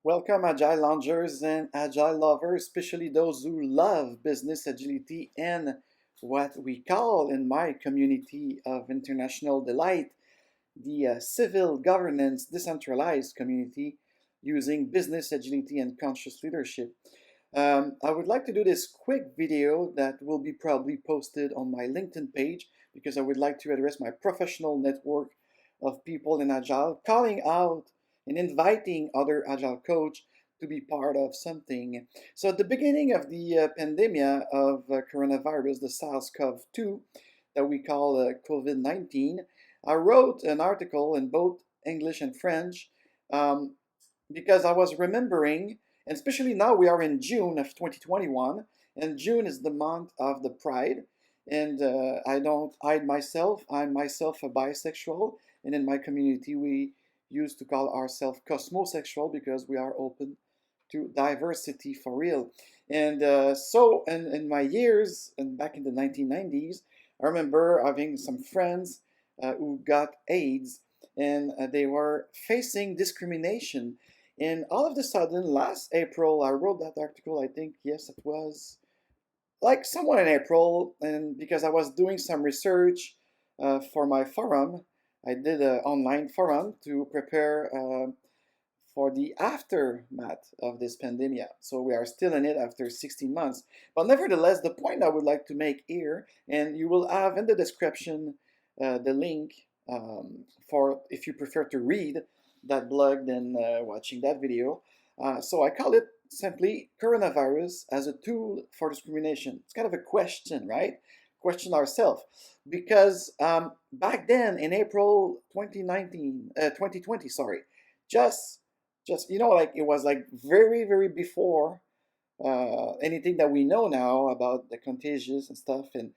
Welcome, Agile Loungers and Agile lovers, especially those who love business agility and what we call in my community of international delight the civil governance decentralized community using business agility and conscious leadership. I would like to do this quick video that will be probably posted on my LinkedIn page because I would like to address my professional network of people in Agile, calling out and inviting other Agile coach to be part of something. So at the beginning of the pandemic of coronavirus, the SARS-CoV-2 that we call COVID-19, I wrote an article in both English and French um, because I was remembering, and especially now we are in June of 2021, and June is the month of the Pride. And I don't hide myself. I'm myself a bisexual, and in my community we used to call ourselves cosmosexual because we are open to diversity for real. And so, in my years, and back in the 1990s, I remember having some friends who got AIDS, and they were facing discrimination. And all of a sudden, last April, I wrote that article. I think, yes, it was like somewhere in April, and because I was doing some research for my forum, I did an online forum to prepare for the aftermath of this pandemic. So we are still in it after 16 months. But nevertheless, the point I would like to make here, and you will have in the description the link for if you prefer to read that blog than watching that video. So I call it simply coronavirus as a tool for discrimination. It's kind of a question, right? Question ourselves. Because back then in April 2020, sorry, just like it was like very before anything that we know now about the contagious and stuff and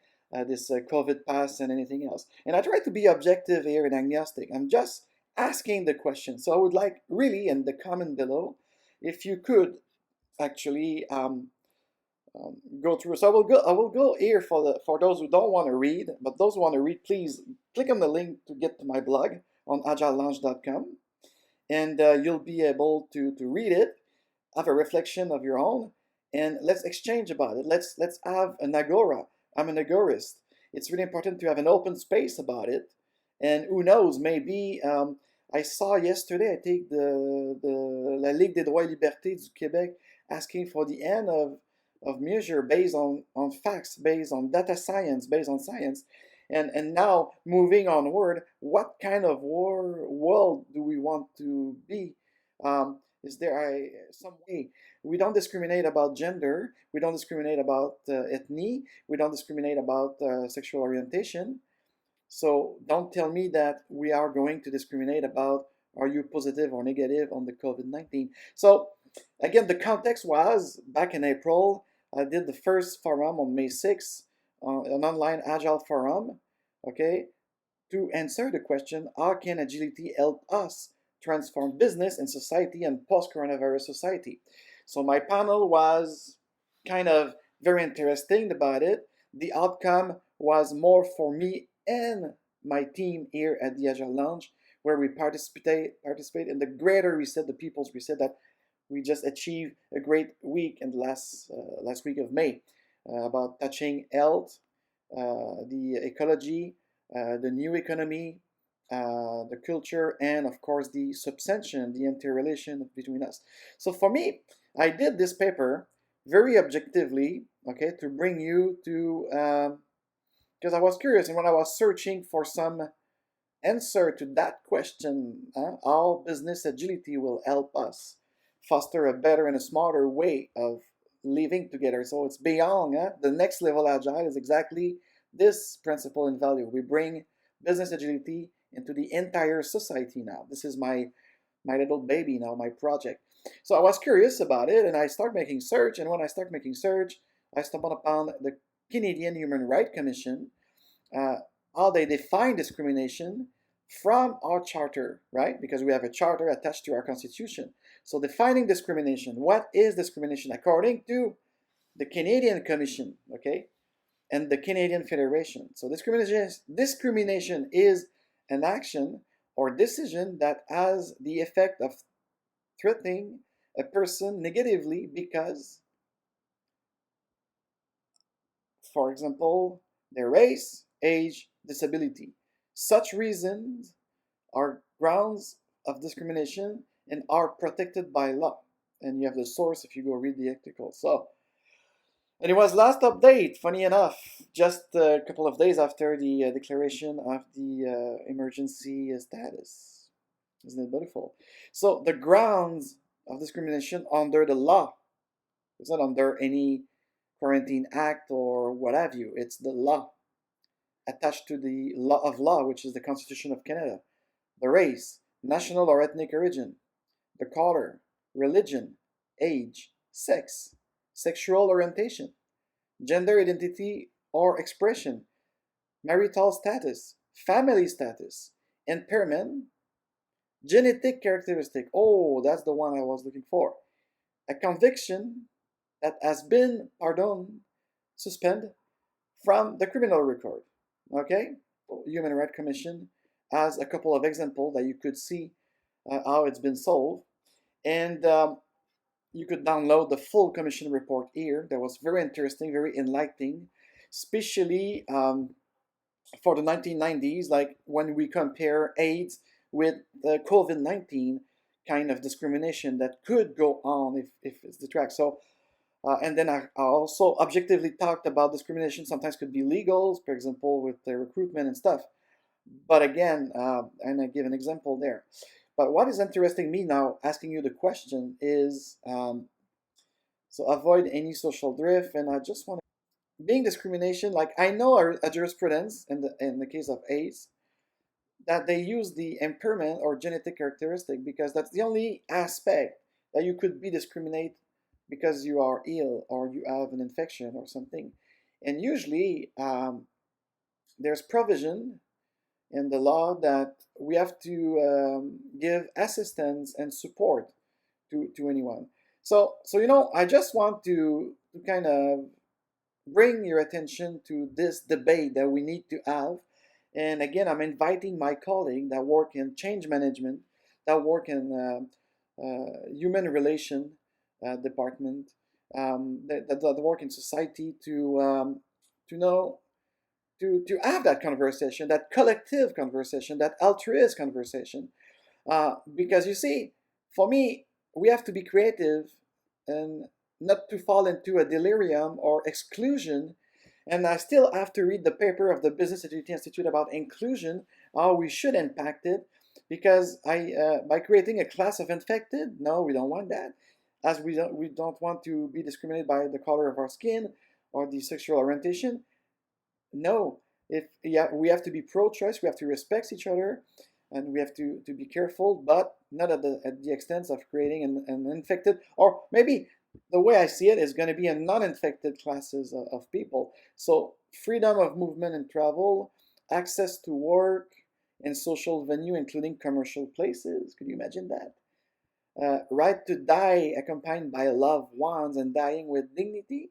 this COVID pass and anything else. And I try to be objective here and agnostic. I'm just asking the question. So I would like really in the comment below if you could actually go through. So I will go here for those who don't want to read, but those who want to read, please click on the link to get to my blog on agilelounge.com, and you'll be able to read it, have a reflection of your own, and let's exchange about it. Let's have an agora. I'm an agorist. It's really important to have an open space about it, and who knows, maybe I saw yesterday, I think la Ligue des droits et libertés du Québec asking for the end of measure based on facts, based on data science, based on science. And now moving onward, what kind of world do we want to be? Is there some way? We don't discriminate about gender. We don't discriminate about ethnicity. We don't discriminate about sexual orientation. So don't tell me that we are going to discriminate about are you positive or negative on the COVID-19. So again, the context was back in April, I did the first forum on May 6th, an online Agile forum, okay, to answer the question, how can agility help us transform business and society and post-coronavirus society? So my panel was kind of very interesting about it. The outcome was more for me and my team here at the Agile Lounge, where we participate in the greater reset, the people's reset that we just achieved a great week in the last week of May about touching health, the ecology, the new economy, the culture, and of course the substantion, the interrelation between us. So for me, I did this paper very objectively, okay, to bring you to, because I was curious, and when I was searching for some answer to that question, how business agility will help us foster a better and a smarter way of living together. So it's beyond the next level agile is exactly this principle and value. We bring business agility into the entire society now. This is my little baby now, my project. So I was curious about it, and I start making search. And when I start making search, I stumbled upon the Canadian Human Rights Commission, how they define discrimination from our charter, right? Because we have a charter attached to our constitution. So defining discrimination, what is discrimination according to the Canadian Commission, okay, and the Canadian Federation. So discrimination is an action or decision that has the effect of threatening a person negatively because, for example, their race, age, disability. Such reasons are grounds of discrimination and are protected by law. And you have the source if you go read the article. So, and it was last update, funny enough, just a couple of days after the declaration of the emergency status. Isn't it beautiful? So the grounds of discrimination under the law, it's not under any quarantine act or what have you, it's the law attached to the law of law, which is the Constitution of Canada. The race, national or ethnic origin, the color, religion, age, sex, sexual orientation, gender identity or expression, marital status, family status, impairment, genetic characteristic. Oh, that's the one I was looking for. A conviction that has been, suspended from the criminal record. Okay? Human Rights Commission has a couple of examples that you could see how it's been solved. And you could download the full commission report here. That was very interesting, very enlightening, especially for the 1990s, like when we compare AIDS with the COVID-19 kind of discrimination that could go on if it's the track. So, and then I also objectively talked about discrimination sometimes could be legal, for example, with the recruitment and stuff. But again, and I give an example there. But what is interesting me now, asking you the question, is so avoid any social drift, and I just want to, being discrimination, like I know a jurisprudence in the case of AIDS, that they use the impairment or genetic characteristic because that's the only aspect that you could be discriminated because you are ill or you have an infection or something. And usually there's provision in the law that we have to give assistance and support to anyone. So I just want to kind of bring your attention to this debate that we need to have. And again, I'm inviting my colleague that work in change management, that work in human relation department, that work in society to know to have that conversation, that collective conversation, that altruist conversation. Because you see, for me, we have to be creative and not to fall into a delirium or exclusion. And I still have to read the paper of the Business Agility Institute about inclusion, how we should impact it. Because by creating a class of infected, no, we don't want that. As we don't want to be discriminated by the color of our skin or the sexual orientation. No, we have to be pro-choice, we have to respect each other, and we have to be careful, but not at the extent of creating an infected, or maybe the way I see it is going to be a non-infected classes of people. So freedom of movement and travel, access to work and social venue, including commercial places. Could you imagine that? Right to die accompanied by loved ones and dying with dignity.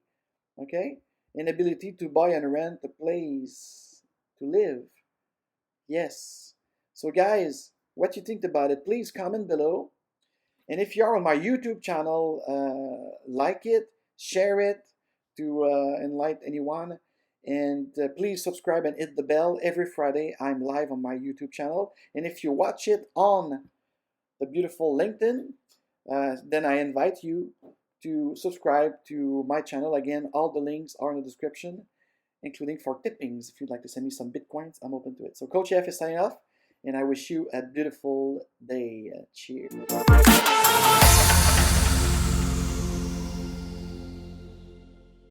Okay? Inability to buy and rent a place to live. Yes. So guys, what you think about it, please comment below. And if you're on my YouTube channel, like it, share it to enlighten anyone. And please subscribe and hit the bell. Every Friday, I'm live on my YouTube channel. And if you watch it on the beautiful LinkedIn, then I invite you to subscribe to my channel. Again, all the links are in the description, including for tippings. If you'd like to send me some Bitcoins, I'm open to it. So Coach F is signing off, and I wish you a beautiful day. Cheers.